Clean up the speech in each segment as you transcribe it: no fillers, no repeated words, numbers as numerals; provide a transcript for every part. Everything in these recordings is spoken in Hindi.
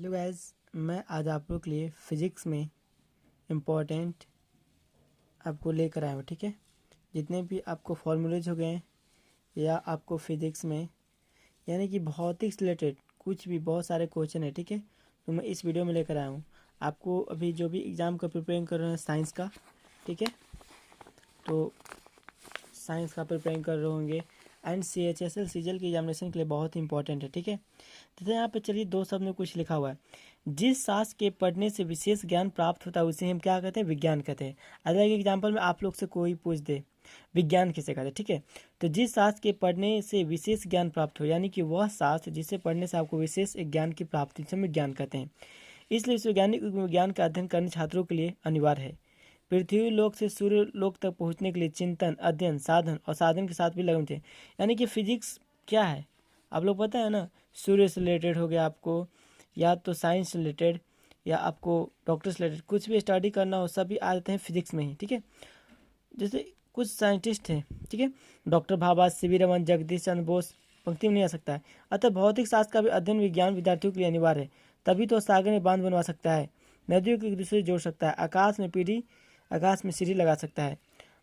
हेलो गाइस, मैं आज आप लोग के लिए फ़िज़िक्स में इम्पोर्टेंट आपको लेकर आया हूँ। ठीक है, जितने भी आपको फॉर्मूलेज हो गए या आपको फ़िज़िक्स में यानी कि भौतिक से रिलेटेड कुछ भी बहुत सारे क्वेश्चन है। ठीक है, तो मैं इस वीडियो में लेकर आया हूँ। आपको अभी जो भी एग्ज़ाम का प्रिपेयरिंग कर रहे हैं साइंस का, ठीक है, तो साइंस का प्रिपेयरिंग कर रहे होंगे एंड CHSL सीजल के एग्जामिनेशन के लिए बहुत ही इंपॉर्टेंट है। ठीक है, तो यहाँ पे चलिए दो शब्द में कुछ लिखा हुआ है। जिस शास्त्र के पढ़ने से विशेष ज्ञान प्राप्त होता है उसे हम क्या कहते हैं? विज्ञान कहते हैं। अलग एग्जाम्पल में आप लोग से कोई पूछ दे विज्ञान किसे कहते हैं, ठीक है, तो जिस शास्त्र के पढ़ने से विशेष ज्ञान प्राप्त हो यानी कि वह शास्त्र जिसे पढ़ने से आपको विशेष ज्ञान की प्राप्ति से हम विज्ञान कहते हैं। इसलिए इस वैज्ञानिक विज्ञान का अध्ययन करने छात्रों के लिए अनिवार्य है। पृथ्वी लोक से सूर्य लोक तक पहुंचने के लिए चिंतन, अध्ययन, साधन और साधन के साथ भी लगन थे। यानी कि फिजिक्स क्या है आप लोग पता है ना? सूर्य से रिलेटेड हो गया आपको, या तो साइंस से रिलेटेड, या आपको डॉक्टर से रिलेटेड कुछ भी स्टडी करना हो सभी आ जाते हैं फिजिक्स में ही। ठीक है, जैसे कुछ साइंटिस्ट हैं, ठीक है, डॉक्टर भाभा, CV रमन, जगदीश चंद्र बोस पंक्ति में नहीं आ सकता है। अतः भौतिक शास्त्र का भी अध्ययन विज्ञान विद्यार्थियों के लिए अनिवार्य है। तभी तो सागर में बांध बनवा सकता है, नदियों को एक दूसरे से जोड़ सकता है, आकाश में सीढ़ी लगा सकता है।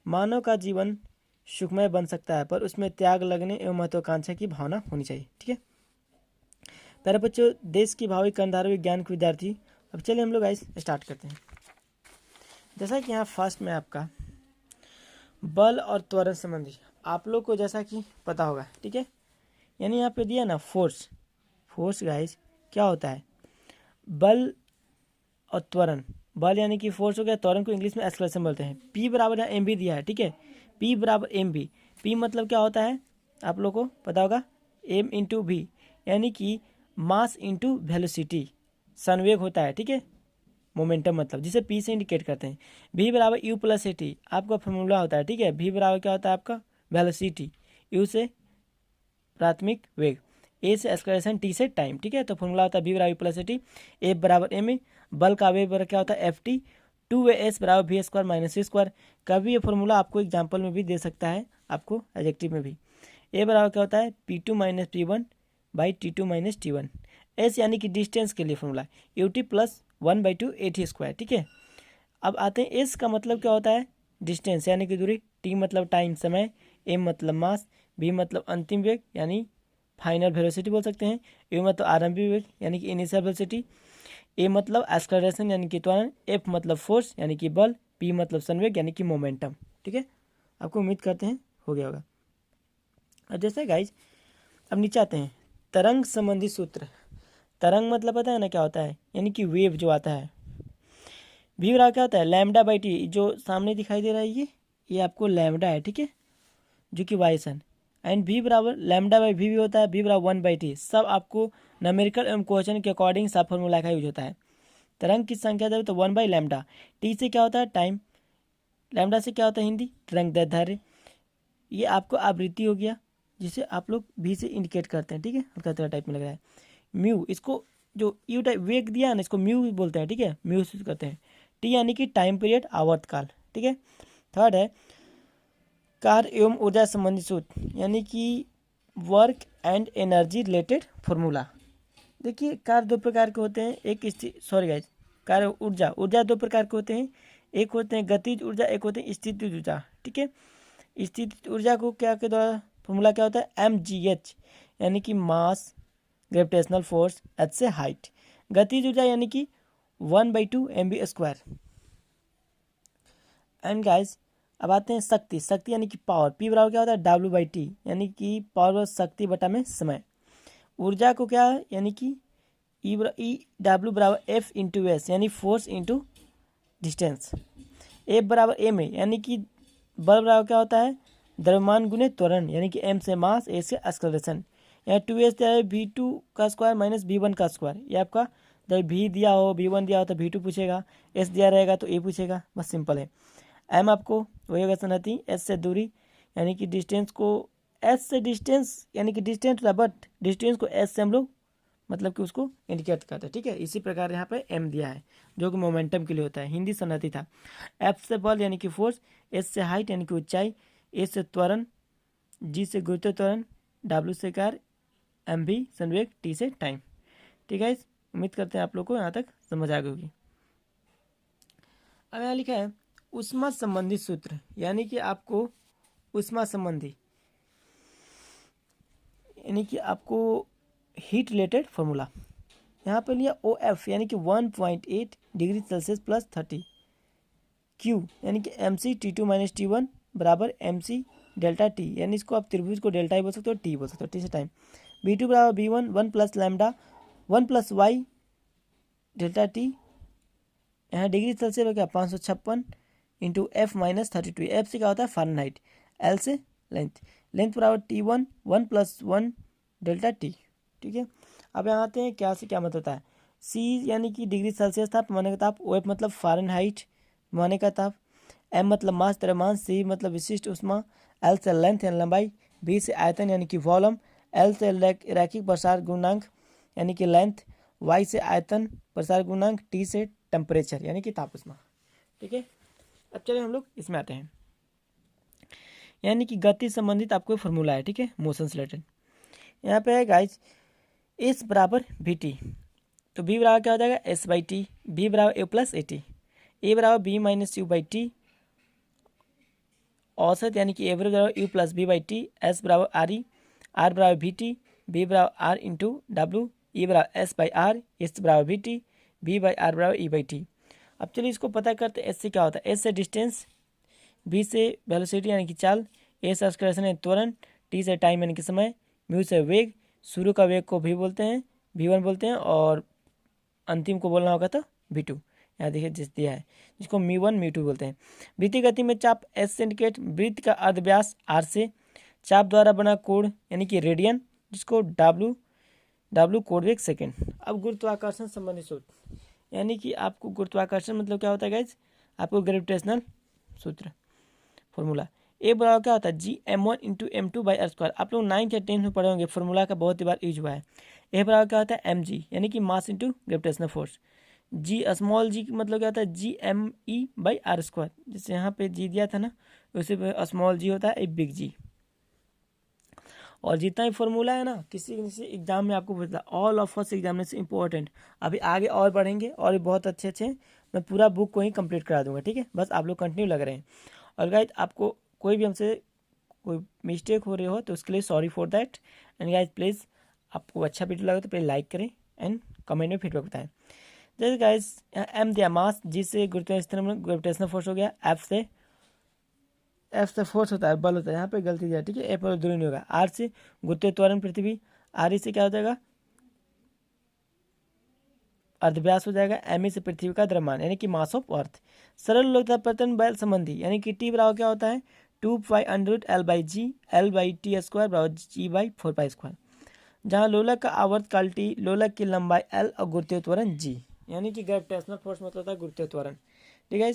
मानव का जीवन सुखमय बन सकता है, पर उसमें त्याग लगने एवं महत्वाकांक्षा की भावना होनी चाहिए। ठीक है, प्यारे बच्चों, देश की भावी कर्णधार विज्ञान के विद्यार्थी, अब चलिए हम लोग गाइस स्टार्ट करते हैं। जैसा कि यहाँ फर्स्ट में आपका बल और त्वरण संबंधी आप लोग को जैसा कि पता होगा, ठीक है, यानी यहाँ पे दिया ना फोर्स गाइस क्या होता है? बल और त्वरण। बल यानी कि फोर्स हो गया, त्वरण को इंग्लिश में एक्सलेशन बोलते हैं। P बराबर यहाँ mv दिया है, ठीक है, P बराबर mv। P मतलब क्या होता है आप लोग को पता होगा? m इंटू v, यानी कि मास इंटू वेलोसिटी, संवेग होता है। ठीक है, मोमेंटम मतलब जिसे P से इंडिकेट करते हैं। V बराबर u प्लस at आपका फॉर्मूला होता है। ठीक है, V बराबर क्या होता है आपका? वेलोसिटी, u से प्राथमिक वेग, ए से एक्सलेरेशन, टी से टाइम। ठीक है, तो फॉर्मूला होता है V बराबर प्लस टी, ए बराबर एम ए, बल का वेग बराबर क्या होता है? FT, 2AS बराबर V square minus C square. कभी ये फॉर्मूला आपको एग्जाम्पल में भी दे सकता है, आपको एडजेक्टिव में भी। ए बराबर क्या होता है? P2 minus P1 by T2 minus T1। S यानी कि डिस्टेंस के लिए formula UT plus 1/2 AT square. ठीक है, अब आते हैं एस का मतलब क्या होता है? डिस्टेंस यानी कि दूरी, टी मतलब टाइम समय, एम मतलब मास, बी मतलब अंतिम वेग यानी फाइनल वेलोसिटी बोल सकते हैं, यू मतलब आरंभिक वेग यानी कि इनिशियल वेलोसिटी, ए मतलब एक्सलरेशन यानी कि त्वरण, एफ मतलब फोर्स यानी कि बल, पी मतलब संवेग यानी कि मोमेंटम। ठीक है, आपको उम्मीद करते हैं हो गया होगा। अब जैसे गाइज अब नीचे आते हैं तरंग संबंधी सूत्र। तरंग मतलब पता है ना क्या होता है? यानी कि वेव जो आता है। वी बराबर क्या होता है? लैम्डा बाई टी, जो सामने दिखाई दे रहा है ये आपको लैम्डा है, ठीक है, जो कि वाइसन। एंड वी बराबर लैम्डा बाई वी भी होता है, वी बराबर 1/t। सब आपको न्यूमेरिकल एवं क्वेश्चन के अकॉर्डिंग सब फॉर्मूला का यूज होता है। तरंग की संख्या देवे तो 1/λ। टी से क्या होता है? टाइम। लैम्डा से क्या होता है? हिंदी तरंग दैर्ध्य। ये आपको आवृत्ति हो गया, जिसे आप लोग भी से इंडिकेट करते हैं। ठीक है, हल्का तरह टाइप में लग रहा है। म्यू, इसको जो यू टाइप वेग दिया है ना, इसको म्यू बोलते हैं। ठीक है, म्यू करते हैं। टी यानी कि टाइम पीरियड, आवर्तकाल। ठीक है, थर्ड है कार्य एवं ऊर्जा संबंधी सूत्र, यानी कि work and energy related formula. देखिए कार्य दो प्रकार के होते हैं, कार्य ऊर्जा दो प्रकार के होते हैं। एक होते हैं गतिज ऊर्जा, एक होते हैं स्थितिज ऊर्जा। ठीक है, स्थितिज ऊर्जा को क्या के द्वारा फॉर्मूला क्या होता है? mgh, यानी कि मास, ग्रेविटेशनल फोर्स, h से हाइट। गतिज ऊर्जा यानी कि 1/2 mv स्क्वायर। एंड गाइज अब आते हैं शक्ति यानी कि पावर। P बराबर क्या होता है? W/T, यानी कि पावर शक्ति बटा में समय। ऊर्जा को क्या है? यानी कि W बराबर F इंटू एस, यानी फोर्स इंटू डिस्टेंस। F बराबर M है, यानी कि बल बराबर क्या होता है? द्रव्यमान गुने त्वरण, यानी कि M से मास, A से एक्सलरेशन। यहाँ 2S दिया है V2 का स्क्वायर माइनस V1 का स्क्वायर। ये आपका जब V दिया हो, V1 दिया हो तो V2 पूछेगा, S दिया रहेगा तो A पूछेगा, बस सिंपल है। एम आपको वही होगा संहति, एस से दूरी, यानी कि डिस्टेंस को एस से डिस्टेंस, यानी कि डिस्टेंस था, बट डिस्टेंस को एस से हम लोग मतलब कि उसको इंडिकेट करते हैं। ठीक है, इसी प्रकार यहाँ पे एम दिया है जो कि मोमेंटम के लिए होता है, हिंदी संहति था। एफ से बल यानी कि फोर्स, एस से हाइट यानी कि ऊंचाई, ए से त्वरण, जी से गुरुत्व त्वरण, डब्ल्यू से कार्य, एम भी संवेग, टी से टाइम। ठीक है, उम्मीद करते हैं आप लोग को यहाँ तक समझ आ गई होगी। अब यहाँ लिखा है ऊष्मा संबंधी सूत्र, यानी कि आपको ऊष्मा संबंधी यानी कि आपको हीट रिलेटेड फॉर्मूला यहाँ पे लिया OF यानी कि 1.8 डिग्री सेल्सियस प्लस 30 Q यानी कि MC T2 माइनस T1 बराबर MC डेल्टा T, यानी इसको आप त्रिभुज को डेल्टा ही बोल सकते हो, T बोल सकते हो, T से टाइम। B2 बराबर B1 1 plus lambda 1 plus Y delta T, यहाँ डिग्री सेल्सियस हो गया 556 इंटू F माइनस 32। F से क्या होता है फ़ारेनहाइट, L से लेंथ बराबर T1 1 प्लस 1 डेल्टा T, ठीक है। अब यहाँ आते हैं क्या से क्या मतलब होता है। C यानी कि डिग्री सेल्सियस ताप माने का ताप, OF मतलब फ़ारेनहाइट माने का ताप, M मतलब मास द्रव्यमान, C मतलब विशिष्ट ऊष्मा, L से लेंथ यानी लंबाई, B से आयतन यानी कि वॉल्यूम, L से रैखिक प्रसार गुणांक यानी कि लेंथ, Y से आयतन प्रसार गुणांक, T से टेम्परेचर यानी कि ताप ऊष्मा, ठीक है। अब चलिए हम लोग इसमें आते हैं, यानी कि गति संबंधित आपको फॉर्मूला है, ठीक है, मोशन से रिलेटेड। यहाँ पे है गाइज S बराबर VT, तो B बराबर क्या हो जाएगा S/T, B बराबर A प्लस AT, A बराबर B minus U by T, औसत यानी कि एवरेज बराबर U plus B by T, S बराबर RE, R बराबर VT, B बराबर R इंटू W, E बराबर S बाई R, S बराबर VT, B बाई R बराबर E बाई टी। अब चलिए इसको पता करते हैं। S से क्या होता है, S से डिस्टेंस, B से वेलोसिटी यानी कि चाल, A से एक्सेलरेशन यानी त्वरण, T से टाइम यानी कि समय, म्यू से वेग, शुरू का वेग को V बोलते हैं, V1 बोलते हैं, और अंतिम को बोलना होगा तो V2। यहाँ देखिए जिस दिया है जिसको μ1 μ2 बोलते हैं। वृत्तीय गति में चाप S से इंडिकेट, वृत्त का अर्धव्यास R से, चाप द्वारा बना कोण यानी कि रेडियन, जिसको W कोण वेग सेकेंड। अब गुरुत्वाकर्षण संबंधी सूत्र, यानी कि आपको गुरुत्वाकर्षण मतलब क्या होता है गाइज, आपको ग्रेविटेशनल सूत्र फॉर्मूला A बराबर क्या होता है Gm1 into M2 by R²। आप लोग 9th या 10th में पढ़े होंगे, फॉर्मूला का बहुत ही बार यूज हुआ है। A बराबर क्या होता है mg यानी कि मास इंटू ग्रेविटेशनल फोर्स, जी स्मॉल जी मतलब क्या होता है GME बाई R², जैसे यहाँ पे जी दिया था ना, उसी पे स्मॉल जी होता है एक बिग जी। और जितना ही फॉर्मूला है ना किसी किसी एग्जाम में आपको पूछता है, all of us examination important. अभी आगे और बढ़ेंगे और भी बहुत अच्छे अच्छे, मैं पूरा बुक को ही कंप्लीट करा दूंगा, ठीक है, बस आप लोग कंटिन्यू लग रहे हैं। और गाइज आपको कोई भी हमसे कोई मिस्टेक हो रही हो तो उसके लिए sorry for that. And guys please आपको अच्छा वीडियो लगा तो प्लीज़ लाइक करें एंड कमेंट में फीडबैक बताएं। जैसे गाइज M दिया मास, G से ग्रेविटेशनल फोर्स हो गया, F से फोर्स होता है बल होता है, यहाँ पे गलती दिया, ठीक है, F पर दूरी नहीं होगा। R से गुरुत्वीय त्वरण पृथ्वी, RE से क्या हो जाएगा अर्धव्यास हो जाएगा, ME से पृथ्वी का द्रव्यमान यानी कि मास ऑफ अर्थ। सरल लोलकता पतन बल संबंधी यानी कि T बराबर क्या होता है 2π√L/G L/T² बराबर G/4π², जहाँ लोलक का आवर्त काल T, लोलक की लंबाई L और गुरुत्वीय त्वरण G, यानी कि ग्रेविटेशनल फोर्स मतलब होता है गुरुत्वीय त्वरण, ठीक है।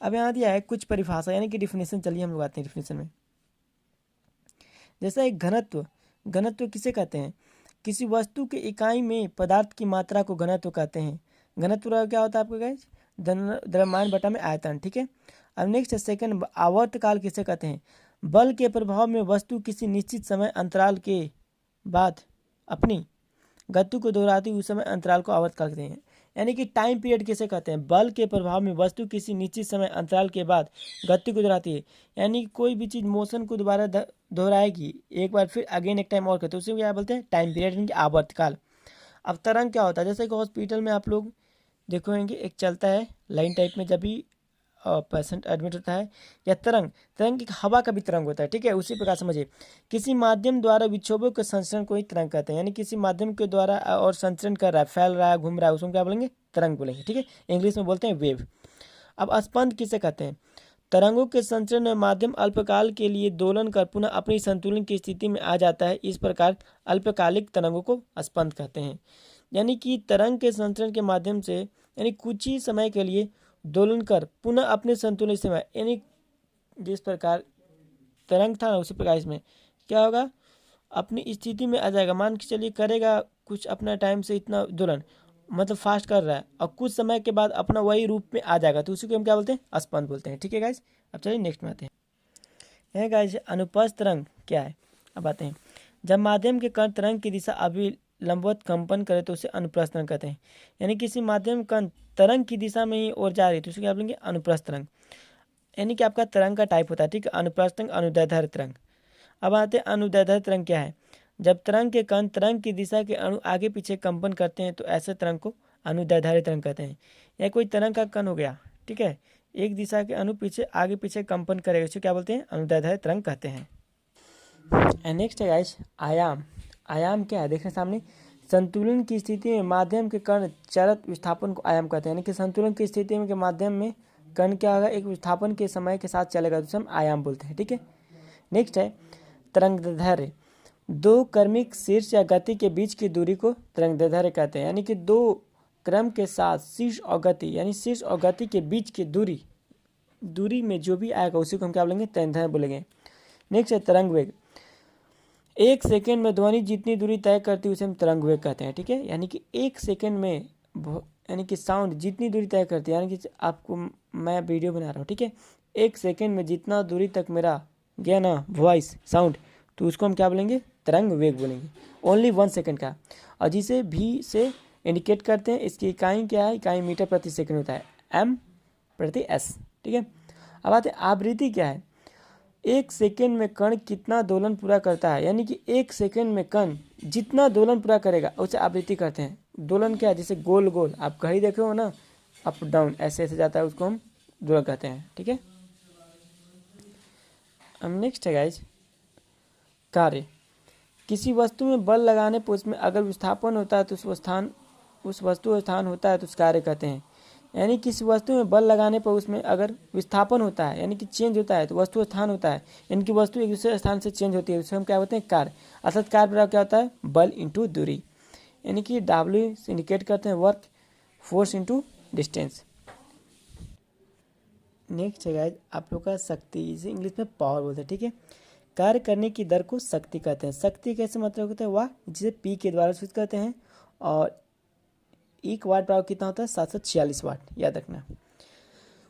अब यहाँ दिया है कुछ परिभाषा यानी कि डिफिनेशन, चलिए हम लोग आते हैं डिफिनेशन में। जैसा एक घनत्व किसे कहते हैं, किसी वस्तु के इकाई में पदार्थ की मात्रा को घनत्व कहते हैं। घनत्व क्या होता है आपको गाइस द्रव्यमान बटा में आयतन, ठीक है। अब नेक्स्ट सेकंड, आवर्तकाल किसे कहते हैं, बल के प्रभाव में वस्तु किसी निश्चित समय अंतराल के बाद अपनी गति को दोहराती उस समय अंतराल को आवर्तकाल कहते हैं। यानी कि टाइम पीरियड किसे कहते हैं, बल के प्रभाव में वस्तु किसी निश्चित समय अंतराल के बाद गति को दोहराती है, यानी कोई भी चीज़ मोशन को दोबारा दोहराएगी एक बार फिर अगेन एक टाइम और करते हैं, उसे क्या बोलते हैं टाइम पीरियड यानी कि आवर्तकाल। अब तरंग क्या होता है, जैसे कि हॉस्पिटल में आप लोग देखोगे एक चलता है लाइन टाइप में जब भी पेशेंट एडमिट होता है, या तरंग एक हवा का भी तरंग होता है, ठीक है, उसी प्रकार समझिए किसी माध्यम द्वारा विक्षोभों के संचरण को ही तरंग कहते हैं, यानी किसी माध्यम के द्वारा और संचरण कर रहा है, फैल रहा है, घूम रहा है, उसको क्या बोलेंगे तरंग बोलेंगे, ठीक है, इंग्लिश में बोलते हैं वेव। अब स्पंद किसे कहते हैं, तरंगों के संचरण में माध्यम अल्पकाल के लिए दोलन कर पुनः अपनी संतुलन की स्थिति में आ जाता है, इस प्रकार अल्पकालिक तरंगों को स्पंद कहते हैं। यानी कि तरंग के संचरण के माध्यम से यानी कुछ ही समय के लिए दोलन कर पुनः अपने संतुलित समय, यानी जिस प्रकार तरंग था ना उसी प्रकार इसमें क्या होगा अपनी स्थिति में आ जाएगा, मान के चलिए करेगा कुछ अपना टाइम से इतना दोलन मतलब फास्ट कर रहा है और कुछ समय के बाद अपना वही रूप में आ जाएगा, तो उसी को हम क्या बोलते हैं स्पंद बोलते हैं, ठीक है गाइज। अब चलिए नेक्स्ट में आते हैं गाइज अनुप्रस्थ तरंग क्या है। अब आते हैं, जब माध्यम के कण तरंग की दिशा लंबवत कंपन करे तो उसे अनुप्रस्थ तरंग कहते हैं। यानी किसी माध्यम कण तरंग की दिशा में ही और जा रही है तो उसे क्या बोलेंगे, अनुप्रस्थ तरंग। यानी कि आपका तरंग का टाइप होता है, ठीक है, अनुप्रस्थ तरंग, अनुदैर्ध्य तरंग। अब आते हैं अनुदैर्ध्य तरंग क्या है। जब तरंग के कण तरंग की दिशा के अणु आगे पीछे कंपन करते हैं तो ऐसे तरंग को अनुदैर्ध्य तरंग कहते हैं। या कोई तरंग का कण हो गया, ठीक है, एक दिशा के अणु पीछे आगे पीछे कंपन करेगा, इसे क्या बोलते हैं, अनुदैर्ध्य तरंग कहते हैं। एंड नेक्स्ट है गाइस आयाम। आयाम क्या है, देखने सामने, संतुलन की स्थिति में माध्यम के कण चरत विस्थापन को आयाम कहते हैं। यानी कि संतुलन की स्थिति में के माध्यम में कण क्या होगा, एक विस्थापन के समय के साथ चलेगा तो हम आयाम बोलते हैं, ठीक है। नेक्स्ट है तरंगदैर्ध्य। दो क्रमिक शीर्ष या गति के बीच की दूरी को तरंगदैर्ध्य कहते हैं। यानी कि दो क्रम के साथ शीर्ष और गति, यानी शीर्ष और गति के बीच की दूरी में जो भी आएगा उसी को हम क्या बोलेंगे, तरंगदैर्ध्य बोलेंगे। नेक्स्ट है तरंग वेग। एक सेकेंड में ध्वनि जितनी दूरी तय करती है उसे हम तरंग वेग कहते हैं, ठीक है। यानी कि एक सेकेंड में यानी कि साउंड जितनी दूरी तय करती है, यानी कि आपको मैं वीडियो बना रहा हूँ, ठीक है, एक सेकेंड में जितना दूरी तक मेरा गया ना वॉइस साउंड, तो उसको हम क्या बोलेंगे, तरंग वेग बोलेंगे। ओनली 1 सेकेंड का। और जिसे भी से इंडिकेट करते हैं, इसकी इकाई क्या है, इकाई मीटर प्रति सेकेंड होता है, m प्रति s, ठीक है। अब आते हैं आवृत्ति क्या है। एक सेकेंड में कण कितना दोलन पूरा करता है, यानी कि एक सेकेंड में कण जितना दोलन पूरा करेगा उसे आवृत्ति कहते हैं। दोलन क्या है, जैसे गोल गोल आप घड़ी देखे हो ना, अप डाउन ऐसे ऐसे जाता है, उसको हम दोलन कहते हैं, ठीक है। अब नेक्स्ट है गाइज कार्य। किसी वस्तु में बल लगाने पर उसमें अगर विस्थापन होता है तो उस वस्तु का स्थान होता है तो उस कार्य कहते हैं। यानी किसी वस्तु में बल लगाने पर उसमें अगर विस्थापन होता है, यानी कि चेंज होता है, तो वस्तु स्थान होता है, यानी कि वस्तु एक दूसरे स्थान से चेंज होती है, उसे हम क्या बोलते हैं, कार्य। अर्थात कार्य बराबर क्या होता है, बल इंटू दूरी। यानी कि W से इंडिकेट करते हैं work, force into distance. Next है गाइस आप लोग का शक्ति, इसे इंग्लिश में पावर बोलते हैं, ठीक है। कार्य करने की दर को शक्ति कहते हैं। शक्ति कैसे मतलब होता है, वह जिसे P के द्वारा सूचित करते हैं। और 1 वाट बराबर कितना होता है, 746 वाट, याद रखना।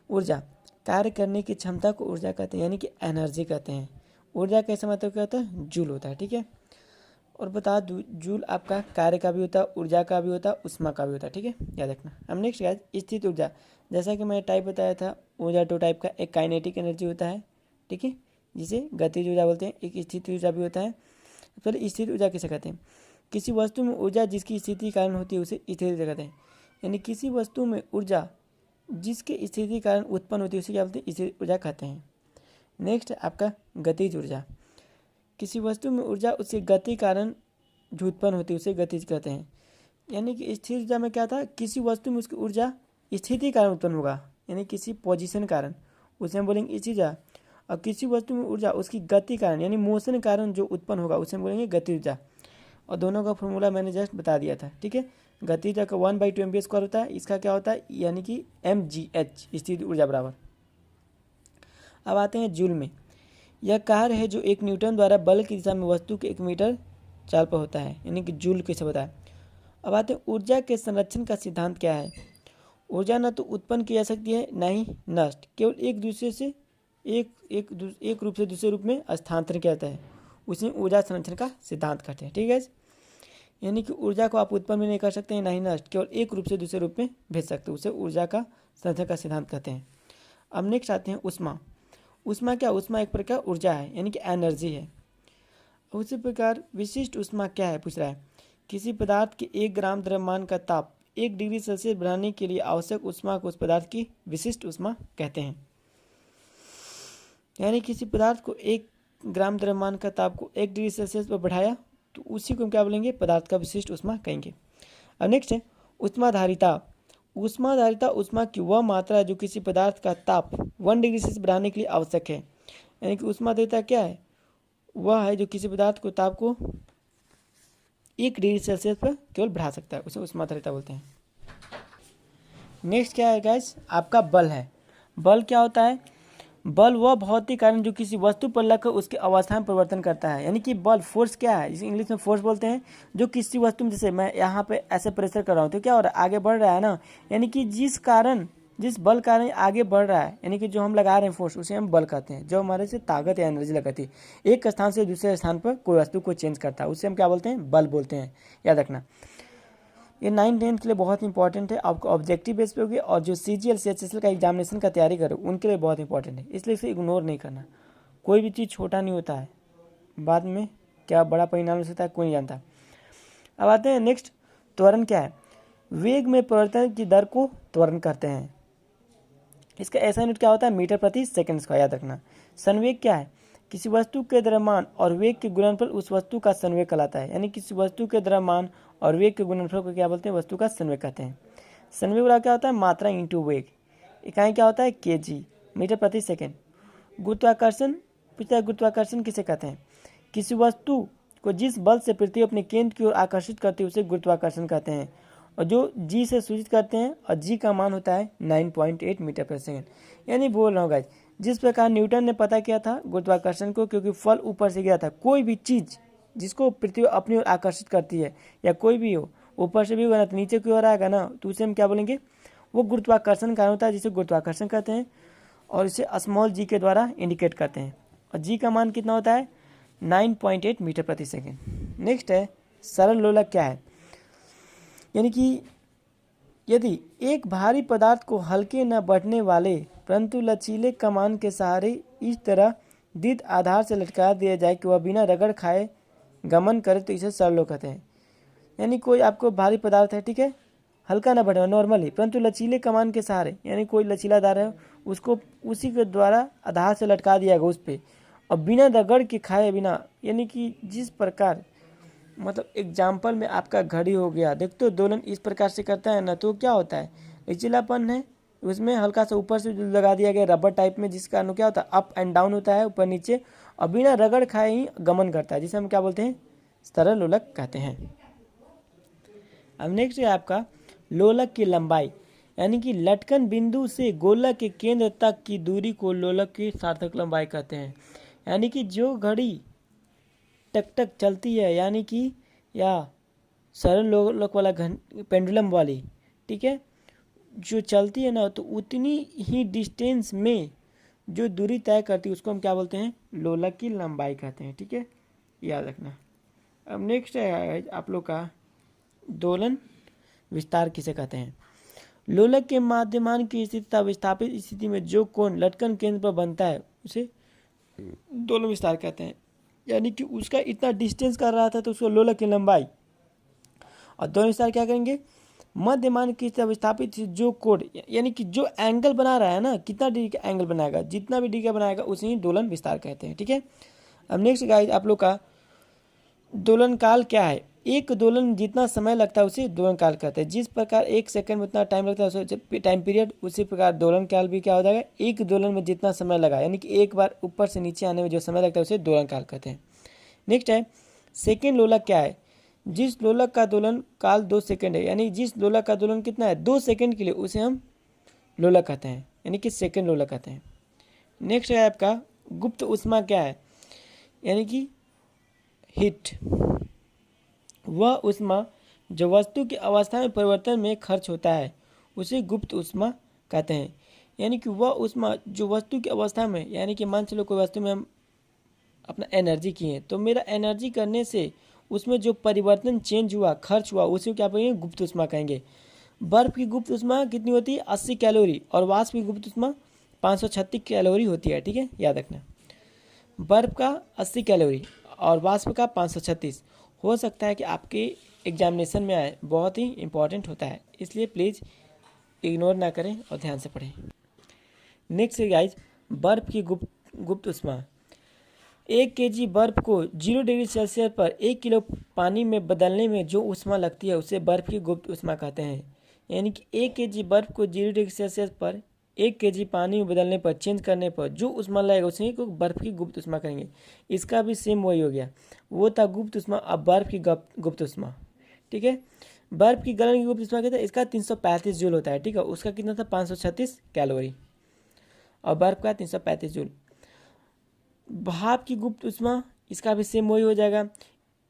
ऊर्जा, कार्य करने की क्षमता को ऊर्जा कहते हैं, यानी कि एनर्जी कहते हैं। ऊर्जा कैसे मतलब क्या होता है, जूल होता है, ठीक है। और बता दूं जूल आपका कार्य का भी होता है, ऊर्जा का भी होता है, उष्मा का भी होता है, ठीक है, याद रखना। अब नेक्स्ट गाइस स्थित ऊर्जा। जैसा कि मैंने टाइप बताया था, ऊर्जा 2 टाइप का, एक काइनेटिक एनर्जी होता है, ठीक है, जिसे गतिज ऊर्जा बोलते हैं, एक स्थित ऊर्जा भी होता है। पहले स्थित ऊर्जा किसे कहते हैं, किसी वस्तु में ऊर्जा जिसकी स्थिति कारण होती है उसे स्थित ऊर्जा कहते हैं। यानी किसी वस्तु में ऊर्जा जिसके स्थिति कारण उत्पन्न होती है उसे क्या बोलते हैं, स्थित ऊर्जा कहते हैं। नेक्स्ट आपका गतिज ऊर्जा। किसी वस्तु में ऊर्जा उसकी गति कारण जो उत्पन्न होती है उसे गतिज कहते हैं। यानी कि स्थिर ऊर्जा में क्या था, किसी वस्तु में उसकी ऊर्जा स्थिति कारण उत्पन्न होगा, यानी किसी पोजीशन कारण, उसे हम बोलेंगे स्थिर ऊर्जा। और किसी वस्तु में ऊर्जा उसकी गति कारण यानी मोशन कारण जो उत्पन्न होगा उसे हम बोलेंगे गति ऊर्जा। और दोनों का फॉर्मूला मैंने जस्ट बता दिया था, ठीक है। गति ऊर्जा का 1/2 mv² होता है, इसका क्या होता है, यानी कि mgh स्थिर ऊर्जा बराबर। अब आते हैं जूल में। यह कार्य है जो 1 न्यूटन द्वारा बल की दिशा में वस्तु के 1 मीटर चाल पर होता है, यानी कि जूल कैसे होता है। अब आते हैं ऊर्जा के संरक्षण का सिद्धांत क्या है। ऊर्जा न तो उत्पन्न की जा सकती है न ही नष्ट, केवल एक दूसरे से एक रूप से दूसरे रूप में स्थानांतरण किया जाता है, उसे ऊर्जा संरक्षण का सिद्धांत कहते हैं, ठीक है। यानी कि ऊर्जा को आप उत्पन्न भी नहीं कर सकते हैं ना ही नष्ट, केवल एक रूप से दूसरे रूप में भेज सकते हैं, उसे ऊर्जा का संरक्षण का सिद्धांत कहते हैं। अब नेक्स्ट आते हैं उष्मा। उष्मा क्या, उष्मा एक प्रकार ऊर्जा है, यानी कि एनर्जी है। उसी प्रकार विशिष्ट उष्मा क्या है पूछ रहा है, किसी पदार्थ के 1 ग्राम द्रव्यमान का ताप 1 डिग्री सेल्सियस बढ़ाने के लिए आवश्यक उष्मा को उस पदार्थ की विशिष्ट उष्मा कहते हैं। यानी किसी पदार्थ को 1 ग्राम द्रव्यमान का ताप को 1 डिग्री सेल्सियस पर बढ़ाया तो उसी को हम क्या बोलेंगे, पदार्थ का विशिष्ट उष्मा कहेंगे। अब नेक्स्ट है उष्माधारिता। उष्माधारिता उष्मा की वह मात्रा जो किसी पदार्थ का ताप 1 डिग्री सेल्सियस बढ़ाने के लिए आवश्यक है। यानी कि उष्माधारिता क्या है, वह है जो किसी पदार्थ को ताप को 1 डिग्री सेल्सियस पर केवल बढ़ा सकता है, उसे उष्माधारिता बोलते हैं। नेक्स्ट क्या है गाइस, आपका बल है। बल क्या होता है, बल वह भौतिक कारण जो किसी वस्तु पर लगकर उसके अवस्था में परिवर्तन करता है। यानी कि बल फोर्स क्या है, जिसे इंग्लिश में फोर्स बोलते हैं, जो किसी वस्तु में, जैसे मैं यहाँ पे ऐसे प्रेशर कर रहा हूँ तो क्या हो रहा है, आगे बढ़ रहा है ना। यानी कि जिस कारण जिस बल का कारण आगे बढ़ रहा है, यानी कि जो हम लगा रहे हैं फोर्स, उसे हम बल कहते हैं। जो हमारे से ताकत या एनर्जी लगाती है, एक स्थान से दूसरे स्थान पर कोई वस्तु को चेंज करता है, उसे हम क्या बोलते हैं? बल बोलते हैं। याद रखना, ये 9th-10th के लिए बहुत इंपॉर्टेंट है। आपको ऑब्जेक्टिव बेस पे होगी, और जो CGL CHSL का एग्जामिनेशन का तैयारी करो उनके लिए बहुत इंपॉर्टेंट है, इसलिए इसे इग्नोर नहीं करना। कोई भी चीज़ छोटा नहीं होता है, बाद में क्या बड़ा परिणाम हो सकता है कोई नहीं जानता। अब आते हैं नेक्स्ट, त्वरण क्या है? वेग में परिवर्तन की दर को त्वरण कहते हैं। इसका ऐसा यूनिट क्या होता है? मीटर प्रति सेकंड का। याद रखना। संवेग क्या है? किसी वस्तु के द्रव्यमान और वेग के गुणनफल उस वस्तु का संवेग कहलाता है। यानी किसी वस्तु के द्रव्यमान और वेग के गुणनफल को क्या बोलते हैं? वस्तु का संवेग कहते हैं। संवेग वाला क्या होता है? मात्रा इंटू वेग। इकाई क्या होता है? केजी, मीटर प्रति सेकेंड। गुरुत्वाकर्षण, पृथ्वी गुरुत्वाकर्षण किसे कहते हैं? किसी वस्तु को जिस बल से पृथ्वी अपने केंद्र की ओर आकर्षित करती है उसे गुरुत्वाकर्षण कहते हैं, और जो जी से सूचित करते हैं, और जी का मान होता है 9.8 मीटर प्रति सेकंड। यानी बोल रहा हूँ गाइस, जिस प्रकार न्यूटन ने पता किया था गुरुत्वाकर्षण को, क्योंकि फल ऊपर से गिरा था। कोई भी चीज़ जिसको पृथ्वी अपनी ओर आकर्षित करती है, या कोई भी हो, ऊपर से भी होगा ना तो नीचे की ओर आएगा ना, तो उसे हम क्या बोलेंगे? वो गुरुत्वाकर्षण कारण होता है, जिसे गुरुत्वाकर्षण कहते हैं, और इसे स्मॉल जी के द्वारा इंडिकेट करते हैं। और जी का मान कितना होता है? 9.8 मीटर प्रति सेकेंड। नेक्स्ट है, सरल लोलक क्या है? यानी कि यदि एक भारी पदार्थ को हल्के न बढ़ने वाले परंतु लचीले कमान के सहारे इस तरह दृढ़ आधार से लटका दिया जाए कि वह बिना रगड़ खाए गमन करे, तो इसे सरल लोलक कहते हैं। यानी कोई आपको भारी पदार्थ है, ठीक है, हल्का ना बढ़े नॉर्मली, परंतु लचीले कमान के सहारे, यानी कोई लचीलादार है, उसको उसी के द्वारा आधार से लटका दिया गया उस पर, और बिना रगड़ के खाए बिना, यानी कि जिस प्रकार, मतलब एग्जाम्पल में आपका घड़ी हो गया, देखते हो दोलन इस प्रकार से करता है ना, तो क्या होता है? लचीलापन है, उसमें हल्का सा ऊपर से लगा दिया गया रबर टाइप में, जिस कारण क्या होता है? अप एंड डाउन होता है, ऊपर नीचे, और बिना रगड़ खाए ही गमन करता है, जिसे हम क्या बोलते हैं? सरल लोलक कहते हैं। अब नेक्स्ट है आपका लोलक की लंबाई, यानी कि लटकन बिंदु से गोलक के केंद्र तक की दूरी को लोलक की सार्थक लंबाई कहते हैं। यानी कि जो घड़ी टक टक चलती है, यानी कि या सरल लोलक वाला पेंडुलम वाली, ठीक है, जो चलती है ना, तो उतनी ही डिस्टेंस में जो दूरी तय करती है उसको हम क्या बोलते हैं? लोलक की लंबाई कहते हैं। ठीक है, याद रखना। अब नेक्स्ट है आप लोग का दोलन विस्तार किसे कहते हैं? लोलक के माध्यमान की स्थिति तथा विस्थापित स्थिति में जो कोण लटकन केंद्र पर बनता है उसे दोलन विस्तार कहते हैं। यानी कि उसका इतना डिस्टेंस कर रहा था तो उसको लोलक की लंबाई। और दोलन विस्तार क्या करेंगे? मध्यमान की स्थिति विस्थापित जो कोण, यानी कि जो एंगल बना रहा है ना, कितना डिग्री का एंगल बनाएगा, जितना भी डिग्री का बनाएगा उसे ही दोलन विस्तार कहते हैं। ठीक है, अब नेक्स्ट गाइस आप लोग का दोलन काल क्या है? एक दोलन जितना समय लगता है उसे दोलन काल कहते हैं। जिस प्रकार एक सेकंड में उतना टाइम लगता है उसे टाइम पीरियड, उसी प्रकार दोलन काल भी क्या हो जाएगा? एक दोलन में जितना समय लगा, यानी कि एक बार ऊपर से नीचे आने में जो समय लगता है उसे दोलन काल कहते हैं। नेक्स्ट है सेकेंड लोलक क्या है? जिस लोलक का दोलन काल 2 सेकंड है, यानी जिस लोलक का दोलन कितना है 2 सेकंड के लिए, उसे हम लोलक कहते हैं, यानी कि सेकंड लोलक कहते हैं। नेक्स्ट है आपका गुप्त उष्मा क्या है? यानी कि हीट, वह उष्मा जो वस्तु की अवस्था में परिवर्तन में खर्च होता है उसे गुप्त उष्मा कहते हैं। यानी कि वह उष्मा जो वस्तु की अवस्था में, यानी कि मान चलो कोई वस्तु में हम अपना एनर्जी किए, तो मेरा एनर्जी करने से उसमें जो परिवर्तन चेंज हुआ, खर्च हुआ, उसे क्या कहेंगे? गुप्त उष्मा कहेंगे। बर्फ की गुप्त उष्मा कितनी होती है? 80 कैलोरी, और वाष्प की गुप्त उष्मा 536 कैलोरी होती है। ठीक है, याद रखना। बर्फ का 80 कैलोरी और वाष्प का 536 हो सकता है कि आपके एग्जामिनेशन में आए, बहुत ही इंपॉर्टेंट होता है, इसलिए प्लीज़ इग्नोर ना करें और ध्यान से पढ़ें। नेक्स्ट है गाइज बर्फ की गुप्त उष्मा। 1 kg बर्फ को 0 डिग्री सेल्सियस पर 1 किलो पानी में बदलने में जो उष्मा लगती है उसे बर्फ की गुप्त उष्मा कहते हैं। यानी कि 1 kg बर्फ को 0 डिग्री सेल्सियस पर 1 kg पानी में बदलने पर, चेंज करने पर जो उष्मा लगेगा उसे को बर्फ की गुप्त उष्मा करेंगे। इसका भी सेम वही हो गया, वो था गुप्त उष्मा, अब बर्फ की गुप्त उष्मा। ठीक है, बर्फ की गलन की गुप्त उष्मा कहते हैं, इसका 335 जूल होता है। ठीक है, उसका कितना था? 536 कैलोरी, और बर्फ का 335 जूल। भाप की गुप्त उष्मा, इसका भी सेम वही हो जाएगा।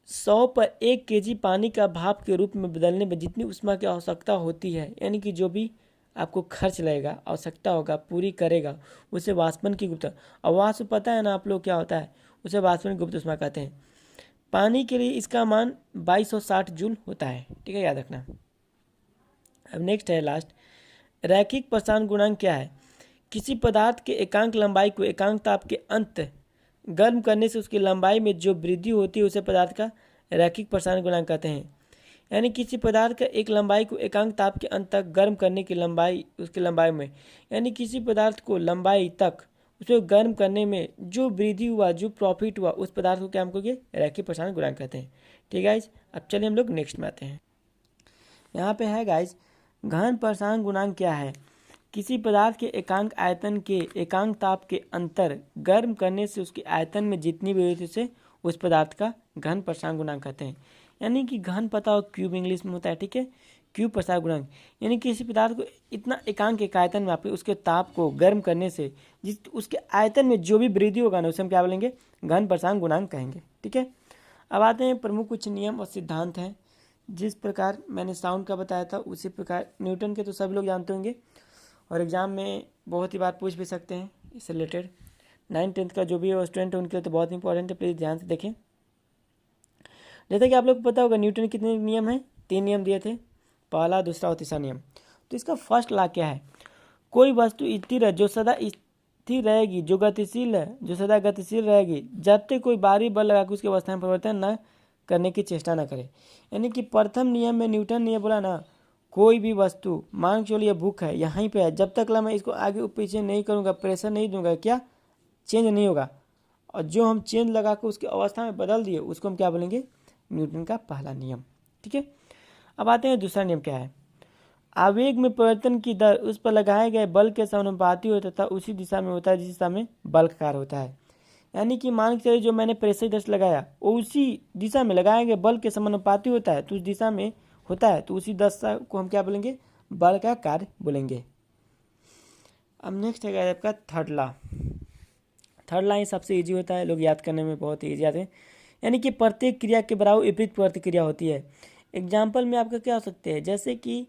100 पर 1 kg पानी का भाप के रूप में बदलने में जितनी उष्मा की आवश्यकता होती है, यानी कि जो भी आपको खर्च लगेगा, आवश्यकता होगा, पूरी करेगा, उसे वाष्पन की गुप्त, और वाष्प पता है ना आप लोग क्या होता है, उसे वाष्पन की गुप्त ऊष्मा कहते हैं। पानी के लिए इसका मान 2260 जूल होता है, ठीक है, याद रखना। अब नेक्स्ट है लास्ट, रैखिक प्रसारण गुणांक क्या है? किसी पदार्थ के एकांक लंबाई को एकांक ताप के अंत गर्म करने से उसकी लंबाई में जो वृद्धि होती है उसे पदार्थ का रैखिक प्रसारण गुणांक कहते हैं। यानी किसी पदार्थ का एक लंबाई को एकांक ताप के अंत तक गर्म करने की लंबाई, उसकी लंबाई में, यानी किसी पदार्थ को लंबाई तक उसको गर्म करने में जो वृद्धि हुआ, जो प्रॉफिट हुआ, उस पदार्थ को क्या हम कहेंगे? रैखिक प्रसारण गुणांक कहते हैं। ठीक है गाइज, अब चलिए हम लोग नेक्स्ट में आते हैं। यहाँ पे है गाइज, गहन प्रसारण गुणांक क्या है? किसी पदार्थ के एकांक आयतन के एकांक ताप के अंतर गर्म करने से उसके आयतन में जितनी भी होती है उसे उस पदार्थ का गहन प्रसारण गुणांक कहते हैं। यानी कि घन पता हो, क्यूब इंग्लिश में होता है, ठीक है, क्यूब प्रसार गुणांक। यानी किसी पदार्थ को इतना एकांक एक आयतन में आपके उसके ताप को गर्म करने से जिस उसके आयतन में जो भी वृद्धि होगा ना, उसे हम क्या बोलेंगे? घन प्रसारण गुणांक कहेंगे। ठीक है, अब आते हैं प्रमुख कुछ नियम और सिद्धांत हैं। जिस प्रकार मैंने साउंड का बताया था उसी प्रकार न्यूटन के तो सभी लोग जानते होंगे, और एग्जाम में बहुत ही बार पूछ भी सकते हैं इससे रिलेटेड। 9th-10th का जो भी स्टूडेंट है उनके लिए तो बहुत इंपॉर्टेंट है, प्लीज़ ध्यान से देखें। जैसा कि आप लोग को पता होगा न्यूटन के कितने नियम हैं? 3 नियम दिए थे, पहला, दूसरा और तीसरा नियम। तो इसका फर्स्ट लॉ क्या है? कोई वस्तु स्थिर है जो सदा स्थिर रहेगी, जो गतिशील है जो सदा गतिशील रहेगी, जब तक कोई बाहरी बल लगाकर उसकी अवस्था में परिवर्तन न करने की चेष्टा न करे। यानी कि प्रथम नियम में न्यूटन ने यह बोला ना, कोई भी वस्तु, मान के चलिए बुक है, यहीं पे है, जब तक मैं इसको आगे पीछे नहीं करूँगा, प्रेशर नहीं दूंगा, क्या चेंज नहीं होगा। और जो हम चेंज लगा कर उसकी अवस्था में बदल दिए उसको हम क्या बोलेंगे? न्यूटन का पहला नियम। ठीक है, अब आते हैं दूसरा नियम क्या है? आवेग में परिवर्तन की दर उस पर लगाए गए बल के समानुपाती होता था, उसी दिशा में होता है जिस दिशा में बल का कार्य होता है। यानी कि मान के चलिए जो मैंने प्रेशर दस लगाया वो उसी दिशा में लगाए गए बल के समानुपाती होता है, तो उस दिशा में होता है, तो उसी दशा को हम क्या बोलेंगे? बल का कार्य बोलेंगे। अब नेक्स्ट है आपका थर्ड लॉ। थर्ड लॉ सबसे ईजी होता है, लोग याद करने में बहुत ईजी आते हैं। यानी कि प्रत्येक क्रिया के बराबर विपरीत प्रतिक्रिया होती है। एग्जाम्पल में आपका क्या हो सकते हैं? जैसे कि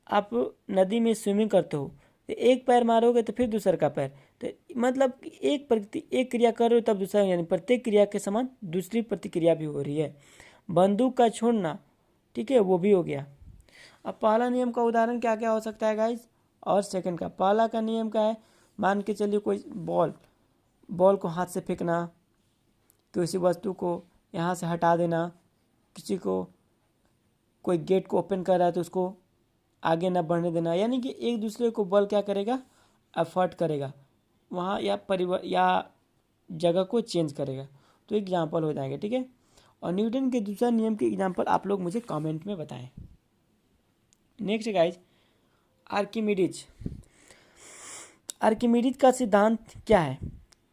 आप नदी में स्विमिंग करते हो, तो एक पैर मारोगे तो फिर दूसरा का पैर, तो मतलब एक क्रिया कर रहे हो तब दूसरा, यानी प्रत्येक क्रिया के समान दूसरी प्रतिक्रिया भी हो रही है। बंदूक का छोड़ना, ठीक है, वो भी हो गया। अब पहला नियम का उदाहरण क्या क्या हो सकता है गाइज? और सेकंड का, पहला का नियम क्या है? मान के चलिए कोई बॉल को हाथ से फेंकना, किसी वस्तु को यहाँ से हटा देना, किसी को कोई गेट को ओपन कर रहा है तो उसको आगे ना बढ़ने देना। यानी कि एक दूसरे को बल क्या करेगा? एफर्ट करेगा वहाँ, या जगह को चेंज करेगा। तो एग्जाम्पल हो जाएंगे, ठीक है। और न्यूटन के दूसरा नियम के एग्जाम्पल आप लोग मुझे कमेंट में बताएं। Next guys, Archimedes. आर्किमिडीज का सिद्धांत क्या है?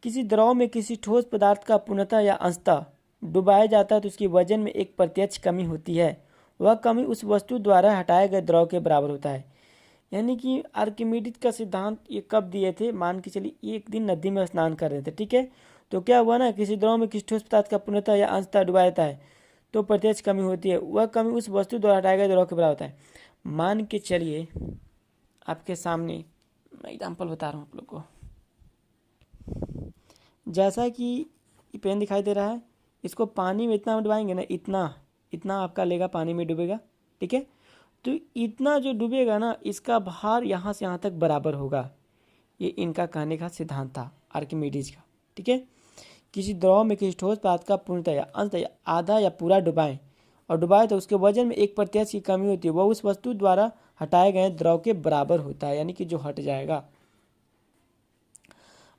किसी द्रव में किसी ठोस पदार्थ का पूर्णतः या अंशतः डुबाया जाता है तो उसकी वजन में एक प्रत्यक्ष कमी होती है, वह कमी उस वस्तु द्वारा हटाए गए द्रव के बराबर होता है। यानी कि आर्किमिडीज का सिद्धांत ये कब दिए थे? मान के चलिए एक दिन नदी में स्नान कर रहे थे, ठीक है, तो क्या हुआ ना, किसी द्रव में किसी ठोस पदार्थ का पूर्णतः या अंशतः डुबाया जाता है तो प्रत्यक्ष कमी होती है, वह कमी उस वस्तु द्वारा हटाए गए द्रव के बराबर होता है। मान के चलिए आपके सामने मैं एग्जाम्पल बता रहा हूँ आप लोग को। जैसा कि पेन दिखाई दे रहा है, इसको पानी में इतना डुबाएंगे ना, इतना आपका लेगा पानी में डूबेगा, ठीक है, तो इतना जो डूबेगा ना, इसका भार यहाँ से यहाँ तक बराबर होगा। ये इनका कहने का सिद्धांत था आर्किमिडीज का, ठीक है। किसी द्रव में किसी ठोस पदार्थ का पूर्णतः या अंशतः या आधा या पूरा डुबाए तो उसके वजन में एक प्रत्यक्ष की कमी होती है, वह उस वस्तु द्वारा हटाए गए द्रव के बराबर होता है, यानी कि जो हट जाएगा।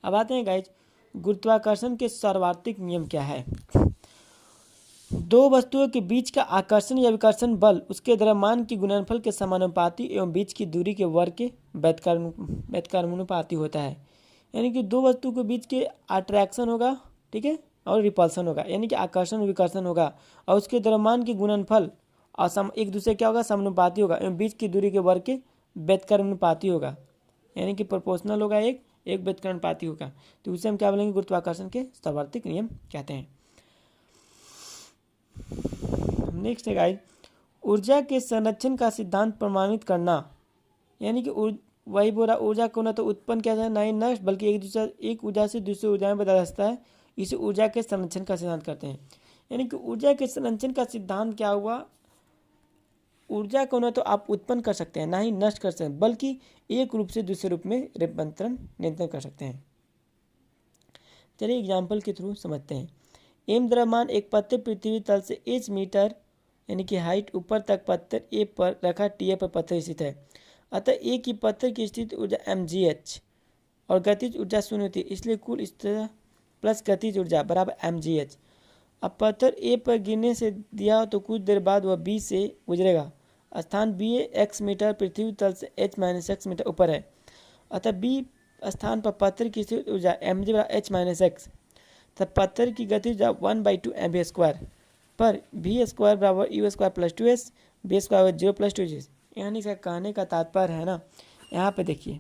अब आते हैं गाइज, गुरुत्वाकर्षण के सार्वत्रिक नियम क्या है? दो वस्तुओं के बीच का आकर्षण या विकर्षण बल उसके द्रव्यमान की गुणनफल के समानुपाती एवं बीच की दूरी के वर्ग के व्युत्क्रमानुपाती होता है। यानी कि दो वस्तु के बीच के अट्रैक्शन होगा, ठीक है, और रिपल्सन होगा, यानी कि आकर्षण विकर्षण होगा, और उसके द्रव्यमान की गुणनफल और एक दूसरे क्या होगा? समानुपाती होगा, एवं बीच की दूरी के वर्ग के व्युत्क्रमानुपाती होगा, यानी कि प्रोपोर्शनल होगा, एक व्युत्क्रमानुपाती होगा। तो उसे हम क्या बोलेंगे? गुरुत्वाकर्षण के सार्वत्रिक नियम कहते हैं। नेक्स्ट है गाइस, ऊर्जा के संरक्षण का सिद्धांत प्रमाणित करना। यानी कि वही बोला ऊर्जा को न तो उत्पन्न किया जाए ना ही नष्ट, बल्कि एक ऊर्जा से दूसरी ऊर्जा में बदला जा सकता है। इसे ऊर्जा के संरक्षण का सिद्धांत कहते हैं। यानी कि ऊर्जा के संरक्षण का सिद्धांत क्या हुआ, ऊर्जा को न तो आप उत्पन्न कर सकते हैं ना ही नष्ट कर सकते हैं, बल्कि एक रूप से दूसरे रूप में रूपांतरण नियंत्रण कर सकते हैं। चलिए एग्जाम्पल के थ्रू समझते हैं। एम द्रव्यमान एक पत्थर पृथ्वी तल से h मीटर यानी कि हाइट ऊपर तक पत्थर ए पर रखा टी पर पत्थर स्थित है। अतः ए की पत्थर की स्थित ऊर्जा mgh और गतिज ऊर्जा शून्य होती है, इसलिए कुल स्थिरता प्लस गतिज ऊर्जा बराबर mgh। अब पत्थर ए पर गिरने से दिया तो कुछ देर बाद वह बी से गुजरेगा। स्थान बी x मीटर पृथ्वी तल से h-x मीटर ऊपर है। अतः बी स्थान पर पत्थर की स्थित ऊर्जा mg बराबर h-x, तब पत्थर की गति ऊर्जा 1/2 mv² पर v² बराबर u² प्लस 2s, v² बराबर 0 प्लस 2g। यानी इसका कहने का तात्पर्य है ना, यहाँ पे देखिए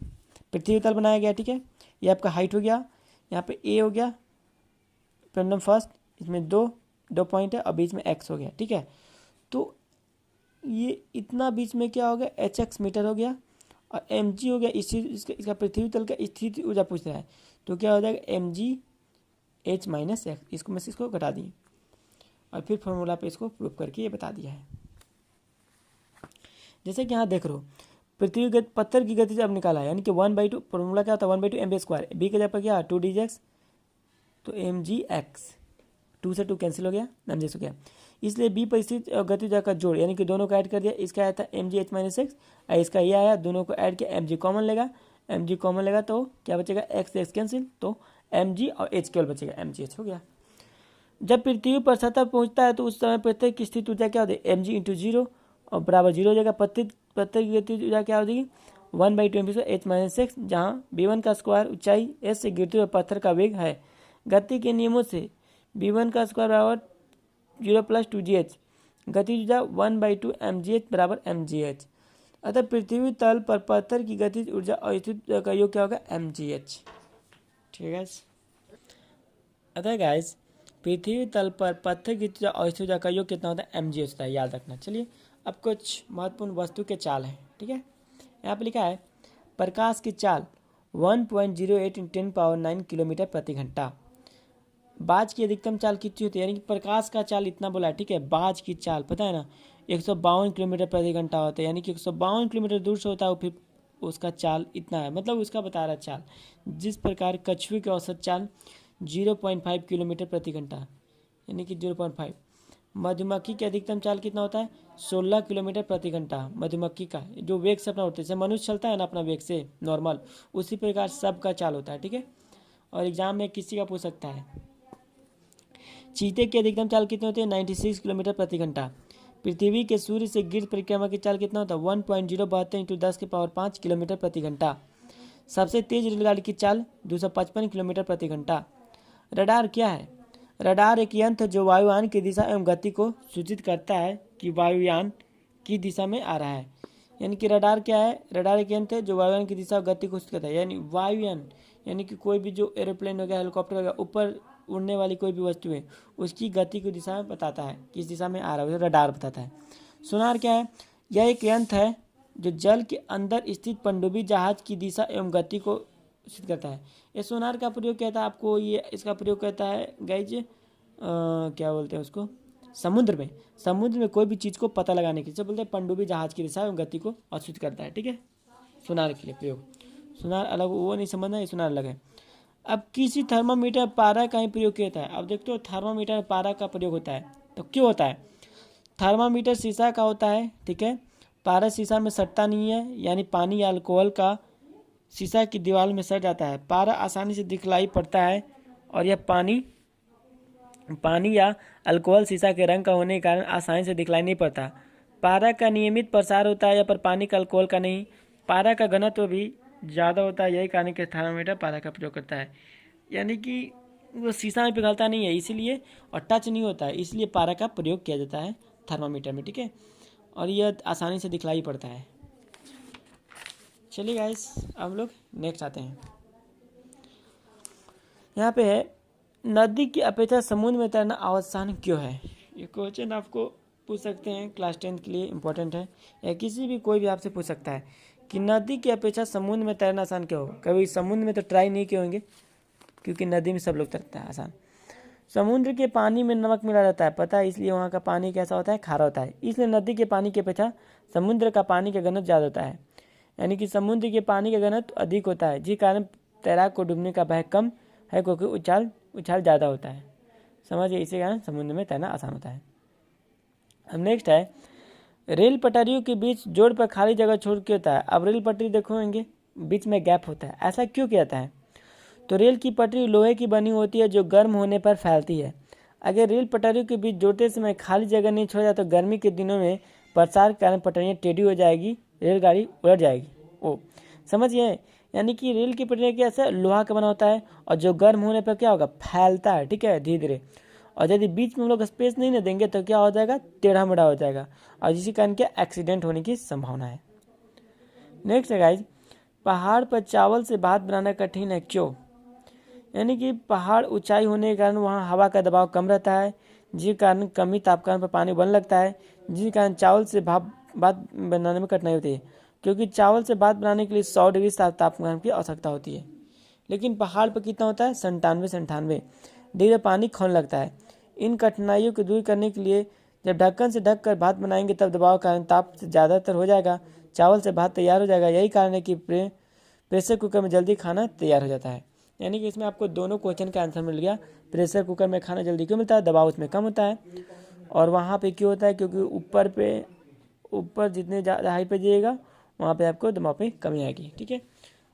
पृथ्वी तल बनाया गया, ठीक है, ये आपका हाइट हो गया, यहाँ पे ए हो गया प्रॉब्लम फर्स्ट, इसमें दो पॉइंट है और बीच में एक्स हो गया, ठीक है। तो ये इतना बीच में क्या हो गया, hx मीटर हो गया और mg हो गया। इसका पृथ्वी तल का स्थिति ऊर्जा पूछ रहा है, तो क्या हो जाएगा mg h-x। इसको मैं इसको घटा दी और फिर फॉर्मूला पे इसको प्रूव करके ये बता दिया है। जैसे कि यहाँ देख रहे हो पत्थर की गति जब निकाला यानी कि 1/2, फॉर्मूला क्या होता है 1/2 mv², बी के जगह पर क्या 2dx, तो mgx 2 से 2 कैंसिल हो गया, mgx हो गया। इसलिए बी पर स्थित गति ऊर्जा का जोड़ यानी कि दोनों को ऐड कर दिया, इसका आया था mg h-x और इसका ये आया, दोनों को ऐड किया, mg कॉमन लेगा, mg कॉमन लेगा तो क्या बचेगा x से x कैंसिल, तो mg और h केवल बचेगा, mgh हो गया। जब पृथ्वी पर सतह पहुंचता है तो उस समय पृथ्वी की स्थिति ऊर्जा क्या होती है mg इंटू 0 और बराबर 0 हो जाएगा। पत्थर की गति ऊर्जा क्या हो जाएगी 1/2 h-x, जहाँ b1 का स्क्वायर ऊंचाई s से गिरते हुए पत्थर का वेग है। गति के नियमों से b1 का स्क्वायर बराबर 0 प्लस 2gh, गति ऊर्जा 1/2 mgh बराबर mgh। अतः पृथ्वी तल पर पत्थर की गतिज ऊर्जा और स्थिति का योग क्या होगा mgh, ठीक है। अतः गाइस पृथ्वी तल पर पत्थर की ऊर्जा और स्थिति ऊर्जा का योग कितना होता है mgh होता है, याद रखना। चलिए अब कुछ महत्वपूर्ण वस्तु के चाल हैं, ठीक है। यहाँ पे लिखा है प्रकाश की चाल 1.08 × 10⁹ किलोमीटर प्रति घंटा। बाज की अधिकतम चाल कितनी होती है, यानी कि प्रकाश का चाल इतना बोला है, ठीक है। बाज की चाल पता है ना 152 किलोमीटर प्रति घंटा होता है, यानी कि 152 किलोमीटर दूर से होता है, फिर उसका चाल इतना है, मतलब उसका बता रहा चाल। जिस प्रकार कछुए की औसत चाल 0.5 किलोमीटर प्रति घंटा यानी कि 0.5। मधुमक्खी की अधिकतम चाल कितना होता है 16 किलोमीटर प्रति घंटा। मधुमक्खी का जो वेग से अपना उड़ते, जैसे मनुष्य चलता है ना अपना वेग से नॉर्मल, उसी प्रकार सबका चाल होता है, ठीक है। और एग्जाम में किसी का पूछ सकता है चीते की अधिकतम चाल कितनी होती है 96 किलोमीटर प्रति घंटा। पृथ्वी के सूर्य से गिर परिक्रमा की चाल कितना होता है 1.072 × 10⁵ किलोमीटर प्रति घंटा। सबसे तेज रेलगाड़ी की चाल 255 किलोमीटर प्रति घंटा। रडार क्या है, रडार एक यंत्र जो वायुयान की दिशा एवं गति को सूचित करता है कि वायुयान की दिशा में आ रहा है। यानी कि रडार क्या है, रडार एक यंत्र है जो वायुयान की दिशा और गति को सूचित करता है। यानी वायुयान यानी कि कोई भी जो एरोप्लेन हो गया, हेलीकॉप्टर हो गया, ऊपर उड़ने वाली कोई भी वस्तु है, उसकी गति की दिशा बताता है, किस दिशा में आ रहा है, रडार बताता है। सोनार क्या है, यह एक यंत्र है जो जल के अंदर स्थित पनडुब्बी जहाज की दिशा एवं गति को सूचित करता है। ये सोनार का प्रयोग कहता है आपको, ये इसका प्रयोग करता है गाइज क्या बोलते हैं उसको, समुद्र में कोई भी चीज़ को पता लगाने के लिए बोलते हैं पनडुब्बी जहाज की दिशा एवं गति को सूचित करता है, ठीक है। सोनार के लिए प्रयोग, सोनार अलग वो नहीं समझना, ये सोनार अलग है। अब किसी थर्मामीटर पारा का ही प्रयोग किया जाता है। अब देखते हो थर्मामीटर पारा का प्रयोग होता है तो क्यों होता है, थर्मामीटर शीशा का होता है, ठीक है। पारा शीशा में सटता नहीं है, यानी पानी या अल्कोहल का शीशा की दीवार में सट जाता है। पारा आसानी से दिखलाई पड़ता है और यह पानी या अल्कोहल शीशा के रंग का होने के कारण आसानी से दिखलाई नहीं पड़ता। पारा का नियमित प्रसार होता है या पर पानी का अल्कोहल का नहीं। पारा का घनत्व भी ज़्यादा होता है, यही कारण के थर्मामीटर पारा का प्रयोग करता है। यानी कि वो शीशा में पिघलता नहीं है इसीलिए, और टच नहीं होता है इसलिए पारा का प्रयोग किया जाता है थर्मामीटर में, ठीक है। और यह आसानी से दिखलाई पड़ता है। चलिए गाइस हम लोग नेक्स्ट आते हैं। यहाँ पे है नदी की अपेक्षा समुद्र में तैरना आसान क्यों है। ये क्वेश्चन आपको पूछ सकते हैं, क्लास 10 के लिए इंपॉर्टेंट है, या किसी भी कोई भी आपसे पूछ सकता है कि नदी की अपेक्षा समुद्र में तैरना आसान क्यों होगा। कभी समुद्र में तो ट्राई नहीं किए होंगे, क्योंकि नदी में सब लोग तैरता है आसान। समुद्र के पानी में नमक मिला रहता है, पता है, इसलिए वहाँ का पानी कैसा होता है, खारा होता है। इसलिए नदी के पानी की अपेक्षा समुद्र का पानी का घनत्व ज़्यादा होता है, यानी कि समुद्र के पानी का घनत्व अधिक होता है, जिस कारण तैराक को डूबने का भय कम है, क्योंकि उछाल ज़्यादा होता है। समझिए, इसी कारण समुद्र में तैरना आसान होता है। अब नेक्स्ट है, रेल पटरियों के बीच जोड़ पर खाली जगह छोड़ के होता है। अब रेल पटरी देखोगे बीच में गैप होता है, ऐसा क्यों किया जाता है। तो रेल की पटरी लोहे की बनी होती है जो गर्म होने पर फैलती है। अगर रेल पटरियों के बीच जोड़ते समय खाली जगह नहीं छोड़ा तो गर्मी के दिनों में प्रसार के कारण पटरियाँ टेढ़ी हो जाएगी, रेलगाड़ी उलट जाएगी। ओ समझिए, यानी कि रेल की पटरियाँ कैसे लोहा का बना होता है, और जो गर्म होने पर क्या होगा, फैलता है, ठीक है, धीरे धीरे। और यदि बीच में हम लोग स्पेस नहीं ना देंगे तो क्या हो जाएगा, टेढ़ा मेढ़ा हो जाएगा, और जिसके कारण क्या एक्सीडेंट होने की संभावना है। नेक्स्ट है गाइज, पहाड़ पर चावल से भात बनाना कठिन है, क्यों। यानी कि पहाड़ ऊंचाई होने के कारण वहाँ हवा का दबाव कम रहता है, जिस कारण कम ही तापमान पर पानी उबलने लगता है, जिस कारण चावल से भात बनाने में कठिनाई होती है, क्योंकि चावल से भात बनाने के लिए 100 डिग्री तापमान की आवश्यकता होती है। लेकिन पहाड़ पर कितना होता है, 97 डिग्री पानी खौलने लगता है। इन कठिनाइयों को दूर करने के लिए जब ढक्कन से ढक कर भात बनाएंगे तब दबाव का कारण ताप से ज़्यादातर हो जाएगा, चावल से भात तैयार हो जाएगा। यही कारण है कि प्रेशर कुकर में जल्दी खाना तैयार हो जाता है। यानी कि इसमें आपको दोनों क्वेश्चन का आंसर मिल गया। प्रेशर कुकर में खाना जल्दी क्यों मिलता है, दबाव उसमें कम होता है, और वहाँ पे क्यों होता है, क्योंकि ऊपर जितने ज़्यादा हाई पे जाइएगा वहाँ पे आपको दबाव पे कमी आएगी, ठीक है।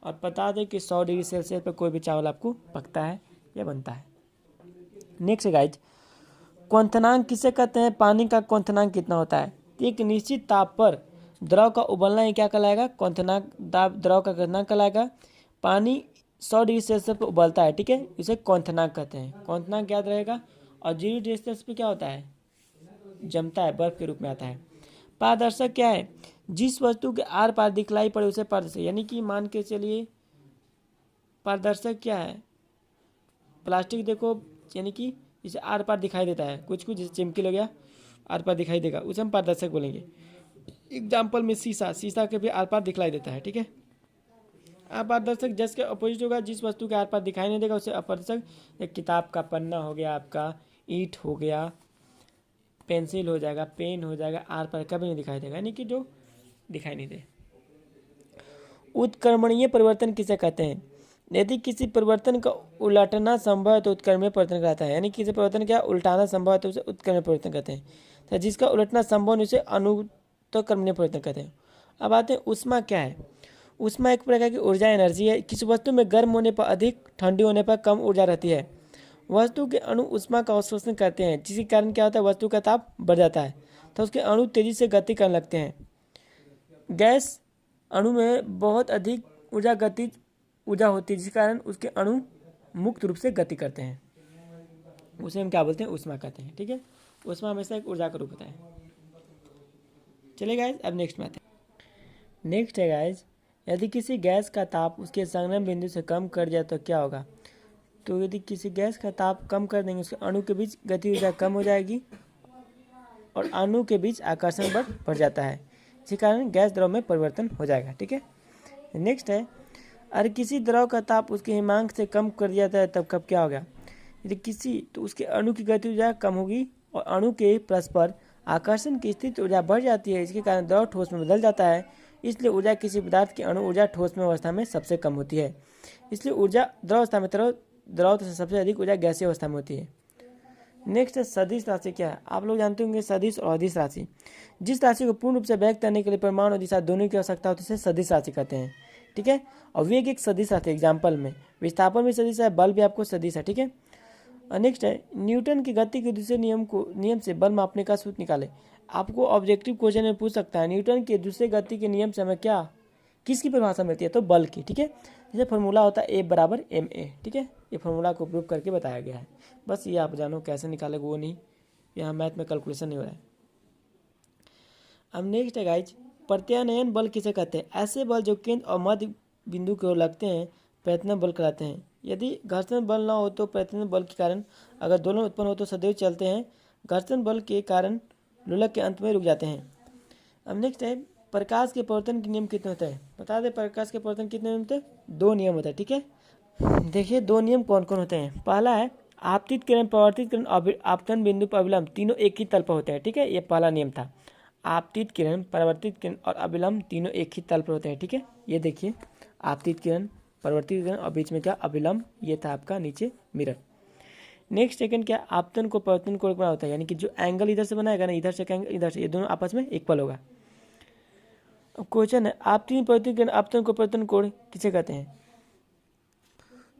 और बता दें कि 100 डिग्री सेल्सियस पर कोई भी चावल आपको पकता है या बनता है। नेक्स्ट गाइज, क्वथनांक किसे कहते हैं, पानी का क्वथनांक कितना होता है। एक निश्चित ताप पर द्रव का उबलना ही क्या कहलाएगा, क्वथनांक। द्रव का क्वथनांक कहलाएगा। पानी 100 डिग्री सेल्सियस पर उबलता है, ठीक है, इसे क्वथनांक कहते हैं, क्वथनांक याद रहेगा। और 0 डिग्री सेल्सियस पर क्या होता है, जमता है, बर्फ के रूप में आता है। पारदर्शक क्या है, जिस वस्तु के आर पार दिखलाई पड़े उसे पारदर्शक, यानी कि मान के चलिए पारदर्शक क्या है, प्लास्टिक देखो, यानी कि इसे आर पार दिखाई देता है, कुछ जैसे चिमकी हो गया आर पार दिखाई देगा, उसे हम पारदर्शक बोलेंगे। एग्जाम्पल में शीशा के भी आर पार दिखलाई देता है, ठीक है। अपारदर्शक जिसके अपोजिट होगा, जिस वस्तु के आर पार दिखाई नहीं देगा उसे अपारदर्शक। एक किताब का पन्ना हो गया, आपका ईंट हो गया, पेंसिल हो जाएगा, पेन हो जाएगा, आर पार कभी नहीं दिखाई देगा, यानी कि जो दिखाई नहीं दे। उत्क्रमणीय परिवर्तन किसे कहते हैं, यदि किसी परिवर्तन का उलटना संभव है तो उत्क्रमणीय परिवर्तन कहलाता है। यानी किसी परिवर्तन का उल्टाना संभव है तो उसे उत्क्रमणीय परिवर्तन कहते हैं, तो जिसका उलटना संभव नहीं उसे अनुत्क्रमणीय परिवर्तन कहते हैं। अब आते हैं ऊष्मा क्या है। ऊष्मा एक प्रकार की ऊर्जा एनर्जी है। किसी वस्तु में गर्म होने पर अधिक, ठंडी होने पर कम ऊर्जा रहती है। वस्तु के अणु ऊष्मा का अवशोषण करते हैं, जिसके कारण क्या होता है, वस्तु का ताप बढ़ जाता है तो उसके अणु तेजी से गति करने लगते हैं। गैस अणु में बहुत अधिक गतिज ऊर्जा होती है, जिस कारण उसके अणु मुक्त रूप से गति करते हैं, उसे हम क्या बोलते हैं, ऊष्मा कहते हैं, ठीक है। ऊष्मा हमेशा एक ऊर्जा का रूप होता है। चलिए गाइज, अब नेक्स्ट में आते हैं। नेक्स्ट है गाइज, यदि किसी गैस का ताप उसके संगम बिंदु से कम कर जाए तो क्या होगा। तो यदि किसी गैस का ताप कम कर देंगे उसके अणु के बीच गति ऊर्जा कम हो जाएगी और अणु के बीच आकर्षण बल बढ़ जाता है, इसी कारण गैस द्रव में परिवर्तन हो जाएगा, ठीक है। नेक्स्ट है, अगर किसी द्रव का ताप उसके हिमांक से कम कर दिया जाता है तब कब क्या होगा। यदि किसी तो उसके अणु की गति ऊर्जा कम होगी और अणु के परस्पर आकर्षण की स्थिति ऊर्जा बढ़ जाती है, इसके कारण द्रव ठोस में बदल जाता है। इसलिए ऊर्जा किसी पदार्थ की अणु ऊर्जा ठोस में अवस्था में सबसे कम होती है। इसलिए ऊर्जा द्रव अवस्था में द्रव से सबसे अधिक ऊर्जा गैसीय अवस्था में होती है। नेक्स्ट है सदिश राशि क्या है। आप लोग जानते होंगे सदिश और अदिश राशि। जिस राशि को पूर्ण रूप से व्यक्त करने के लिए परिमाण और दिशा दोनों की आवश्यकता होती है उसे सदिश राशि कहते हैं, ठीक है। और वेग एक सदिश राशि, एग्जाम्पल में विस्थापन भी सदिश है, बल भी आपको सदिश है, ठीक है। नेक्स्ट है, न्यूटन की गति के दूसरे नियम से बल मापने का सूत्र निकाले। आपको ऑब्जेक्टिव क्वेश्चन में पूछ सकता है न्यूटन के दूसरे गति के नियम से हमें क्या किसकी परिभाषा मिलती है, तो बल की, ठीक है। जैसे फॉर्मूला होता है A बराबर ma, ठीक है। ये फॉर्मूला को प्रूव करके बताया गया है, बस ये आप जानो कैसे निकालेगा वो नहीं, यहाँ मैथ में कैलकुलेशन नहीं हो रहा है। अब नेक्स्ट है गाइज, प्रत्यानयन बल किसे कहते हैं। ऐसे बल जो केंद्र और मध्य बिंदु की ओर लगते हैं प्रत्यानयन बल कहलाते हैं। यदि घर्षण बल ना हो तो प्रत्यानयन बल के कारण अगर दोलन उत्पन्न हो तो सदैव चलते हैं। घर्षण बल के कारण लोलक के अंत में रुक जाते हैं। अब नेक्स्ट है प्रकाश के परिवर्तन के नियम कितने होते हैं। बता दें प्रकाश के परिवर्तन कितने नियम होते हैं, 2 नियम होता है। ठीक है, देखिए 2 नियम कौन कौन होते हैं। पहला है आपतित किरण, परावर्तित किरण, आपतन बिंदु पर अविलंब तीनों एक ही तल पर होते हैं। ठीक है, ये पहला नियम था। आपतित किरण, परावर्तित किरण और अविलंब तीनों एक ही तल पर होते हैं। ठीक है, ये देखिए आपतित किरण, परावर्तित किरण और बीच में क्या अविलंब, ये था आपका नीचे मिरर। नेक्स्ट सेकंड क्या, आपतन को परावर्तन को बना होता है, यानी कि जो एंगल इधर से बनाएगा ना, इधर से एंगल इधर से, ये दोनों आपस में इक्वल होगा। अब क्वेश्चन है आपतित परावर्तित किरण आपतन को परावर्तन कोण किसे कहते हैं।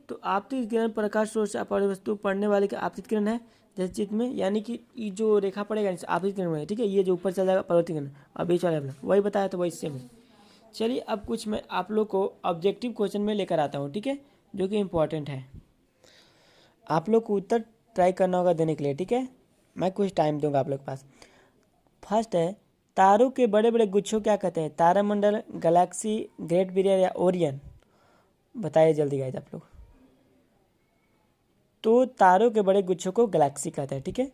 तो आपतित किरण प्रकाश स्रोत से अपरिवर्तित वस्तु पढ़ने वाले की आपतित किरण है, जैसे चित्र में, यानी कि ये जो रेखा पड़ेगा आपतित किरण में। ठीक है, ये जो ऊपर चल जाएगा परावर्तित किरण, और बीच वाला वही बताया तो वही सेम है। चलिए अब कुछ मैं आप लोग को ऑब्जेक्टिव क्वेश्चन में लेकर आता हूँ। ठीक है, जो कि इम्पोर्टेंट है, आप लोग को उत्तर ट्राई करना होगा देने के लिए। ठीक है, मैं कुछ टाइम दूंगा आप लोग के पास। फर्स्ट है तारों के बड़े बड़े गुच्छों क्या कहते हैं, तारामंडल, गैलेक्सी, ग्रेट बैरियर या ओरियन। बताइए जल्दी गाइस आप लोग। तो तारों के बड़े गुच्छों को गैलेक्सी कहते हैं। ठीक है,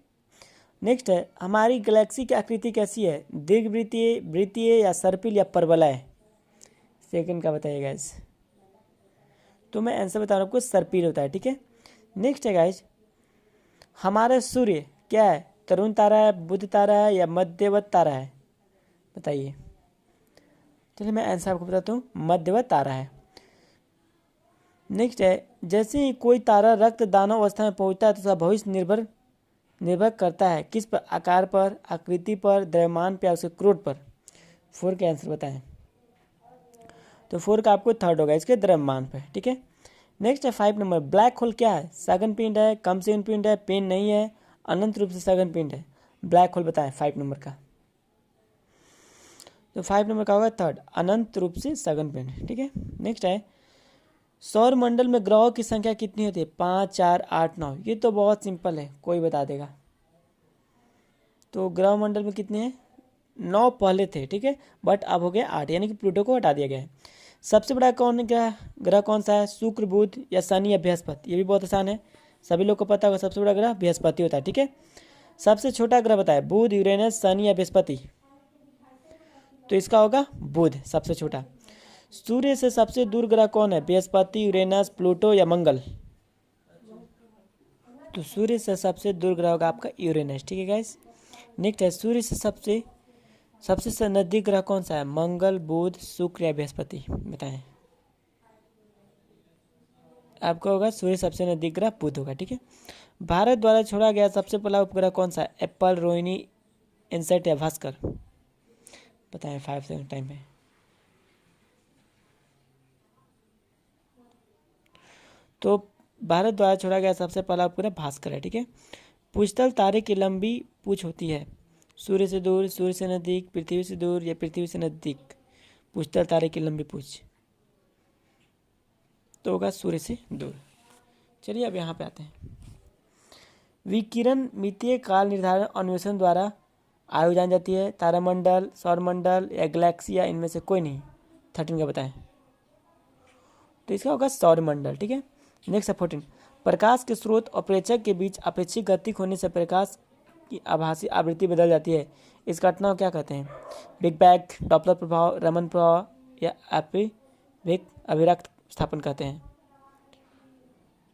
नेक्स्ट है हमारी गैलेक्सी की आकृति कैसी है, दीर्घवृत्तीय, वृत्तीय या सर्पिल या परवलय। सेकंड का बताइए गाइस। तो मैं आंसर बता रहा हूँ आपको, सर्पिल होता है। ठीक है, नेक्स्ट है गाइस हमारा सूर्य क्या है, तरुण तारा है, बुध तारा है या मध्यवत तारा है। बताइए। चलिए मैं आंसर आपको बताता हूँ, मध्यवत तारा है। नेक्स्ट है जैसे ही कोई तारा रक्त दानव अवस्था में पहुंचता है तो उसका भविष्य निर्भर करता है किस पर, आकार पर, आकृति पर, द्रव्यमान पर या उसके क्रोध पर। 4 के आंसर बताएं। तो 4 का आपको थर्ड होगा, इसके द्रव्यमान पर। ठीक है, नेक्स्ट है 5 नंबर, ब्लैक होल क्या है, सघन पिंड है, कम सघन पिंड है, पिंड नहीं है, अनंत रूप से सघन पिंड है। ब्लैक होल बताएं 5 नंबर का। तो 5 नंबर का होगा थर्ड, अनंत रूप से सघन पिंड। ठीक है, नेक्स्ट है सौर मंडल में ग्रहों की संख्या कितनी होती है, 5, 4, 8, 9। ये तो बहुत सिंपल है, कोई बता देगा। तो ग्रह मंडल में कितने हैं, 9 पहले थे। ठीक है, बट अब हो गया 8, यानी कि प्लूटो को हटा दिया गया है। सबसे बड़ा ग्रह कौन सा है, शुक्र, बुध या शनि या बृहस्पति। ये भी बहुत आसान है, सभी लोग को पता होगा। सबसे बड़ा ग्रह बृहस्पति होता है। ठीक है, सबसे छोटा ग्रह बताए, बुध, यूरेनस, शनि या बृहस्पति। तो इसका होगा बुध सबसे छोटा। सूर्य से सबसे दूर ग्रह कौन है, बृहस्पति, यूरेनस, प्लूटो या मंगल। तो सूर्य से सबसे दूर ग्रह होगा आपका यूरेनस। ठीक है गाइस, नेक्स्ट है सूर्य से सबसे नजदीक ग्रह कौन सा है, मंगल, बुध, शुक्र या बृहस्पति। बताएं। आपका होगा सूर्य सबसे नजदीक ग्रह बुध होगा। ठीक है, भारत द्वारा छोड़ा गया सबसे पहला उपग्रह कौन सा है, एप्पल, रोहिणी, इनसेट या भास्कर। बताएं, 5 सेकंड टाइम है। तो भारत द्वारा छोड़ा गया सबसे पहला उपग्रह भास्कर है। ठीक है, पूछतल तारे की लंबी पूछ होती है, सूर्य से दूर, सूर्य से नजदीक, पृथ्वी से दूर या पृथ्वी से नजदीक। पूछतल तारे की लंबी पूछ तो होगा सूर्य से दूर। चलिए अब यहाँ पे आते हैं। विकिरण मितीय काल निर्धारण अन्वेषण द्वारा आयु जान जाती है, तारामंडल, सौरमंडल या गैलेक्सी या इनमें से कोई नहीं। 13 का बताएं। तो इसका होगा सौरमंडल। ठीक है, नेक्स्ट है 14, प्रकाश के स्रोत और प्रेक्षक के बीच अपेक्षित गति होने से प्रकाश की आभासी आवृत्ति बदल जाती है। इस घटना को क्या कहते हैं, बिग बैंग, डॉपलर प्रभाव, रमन प्रभाव या अभिरक्त स्थापन कहते हैं।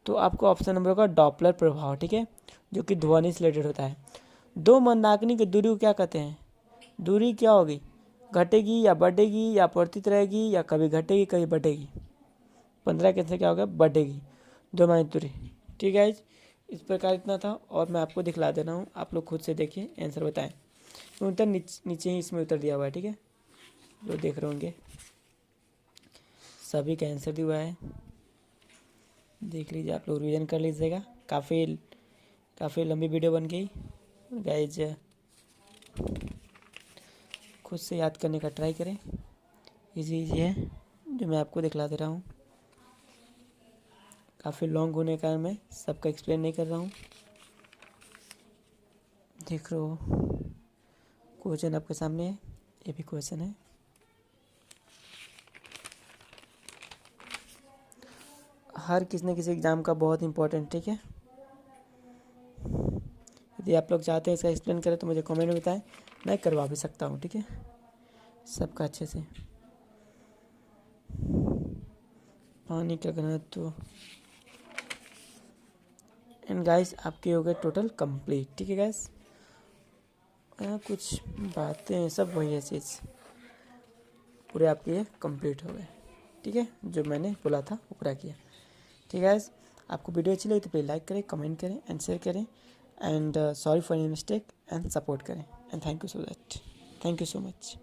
तो आपको ऑप्शन नंबर होगा डॉपलर प्रभाव। ठीक है, जो कि ध्वनि से रिलेटेड होता है। 2 मंदाकिनी की दूरी को क्या कहते हैं, दूरी क्या होगी, घटेगी या बढ़ेगी या परिवर्तित रहेगी या कभी घटेगी कभी बढ़ेगी। 15 के अंदर क्या होगा, बढ़ेगी। 2 मानी दूरी। ठीक है, इस प्रकार इतना था, और मैं आपको दिखला दे रहा हूँ, आप लोग खुद से देखिए, आंसर बताएं। उत्तर नीचे ही इसमें उत्तर दिया हुआ है। ठीक है, जो देख रहे होंगे सभी का आंसर दिया हुआ है, देख लीजिए, आप लोग रिवीजन कर लीजिएगा। काफ़ी लंबी वीडियो बन गई गाइज, खुद से याद करने का ट्राई करें, इजी है जो मैं आपको दिखला दे रहा हूँ। काफ़ी लॉन्ग होने का मैं सबका एक्सप्लेन नहीं कर रहा हूँ। देख रहे हो क्वेश्चन आपके सामने है, ये भी क्वेश्चन है। हर किसी न किसी एग्ज़ाम का बहुत इंपॉर्टेंट। ठीक है, यदि आप लोग चाहते हैं इसका एक्सप्लेन करें तो मुझे कमेंट में बताएं। मैं करवा भी सकता हूँ, ठीक है, सबका अच्छे से। पानी का घनत्व एंड गाइस आपके हो गए टोटल कंप्लीट, ठीक है गाइस। कुछ बातें हैं, सब वही है चीज़, पूरे आपके ये कंप्लीट हो गए, ठीक है, जो मैंने बोला था वो पूरा किया, ठीक है गाइस। आपको वीडियो अच्छी लगी तो प्लीज़ लाइक करें, कमेंट करें एंड शेयर करें and sorry for any mistake and support करें and thank you so much.